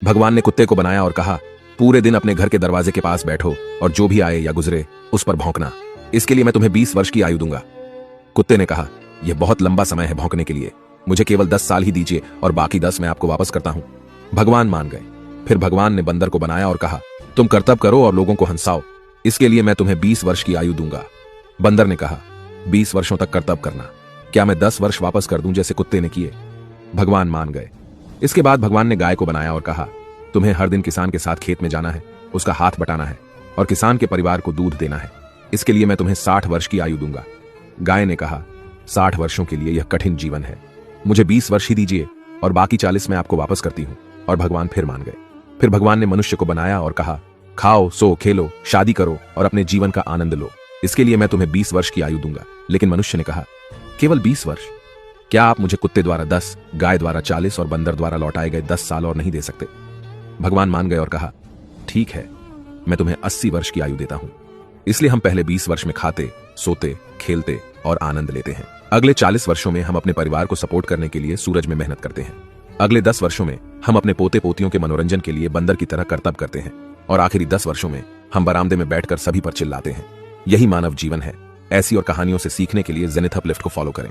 भगवान ने कुत्ते को बनाया और कहा, पूरे दिन अपने घर के दरवाजे के पास बैठो और जो भी आए या गुजरे उस पर भौंकना। इसके लिए मैं तुम्हें 20 वर्ष की आयु दूंगा। कुत्ते ने कहा, यह बहुत लंबा समय है भौंकने के लिए, मुझे केवल 10 साल ही दीजिए और बाकी 10 मैं आपको वापस करता हूं। भगवान मान गए। फिर भगवान ने बंदर को बनाया और कहा, तुम कर्तव्य करो और लोगों को हंसाओ, इसके लिए मैं तुम्हें 20 वर्ष की आयु दूंगा। बंदर ने कहा, 20 वर्षों तक कर्तव्य करना, क्या मैं 10 वर्ष वापस कर दूं जैसे कुत्ते ने किए? भगवान मान गए। इसके बाद भगवान ने गाय को बनाया और कहा, तुम्हें हर दिन किसान के साथ खेत में जाना है, उसका हाथ बटाना है और किसान के परिवार को दूध देना है, इसके लिए मैं तुम्हें 60 वर्ष की आयु दूंगा। गाय ने कहा, 60 वर्षों के लिए यह कठिन जीवन है, मुझे 20 वर्ष ही दीजिए और बाकी 40 मैं आपको वापस करती हूं। और भगवान फिर मान गए। फिर भगवान ने मनुष्य को बनाया और कहा, खाओ, सो, खेलो, शादी करो और अपने जीवन का आनंद लो, इसके लिए मैं तुम्हें 20 वर्ष की आयु दूंगा। लेकिन मनुष्य ने कहा, केवल 20 वर्ष? क्या आप मुझे कुत्ते द्वारा 10, गाय द्वारा 40 और बंदर द्वारा लौटाए गए 10 साल और नहीं दे सकते? भगवान मान गए और कहा, ठीक है, मैं तुम्हें 80 वर्ष की आयु देता हूं। इसलिए हम पहले 20 वर्ष में खाते, सोते, खेलते और आनंद लेते हैं। अगले 40 वर्षों में हम अपने परिवार को सपोर्ट करने के लिए सूरज में मेहनत करते हैं। अगले 10 वर्षों में हम अपने पोते पोतियों के मनोरंजन के लिए बंदर की तरह कर्तव्य करते हैं और आखिरी 10 वर्षों में हम बरामदे में बैठकर सभी पर चिल्लाते हैं। यही मानव जीवन है। ऐसी और कहानियों से सीखने के लिए जेनिथ अपलिफ्ट को फॉलो करें।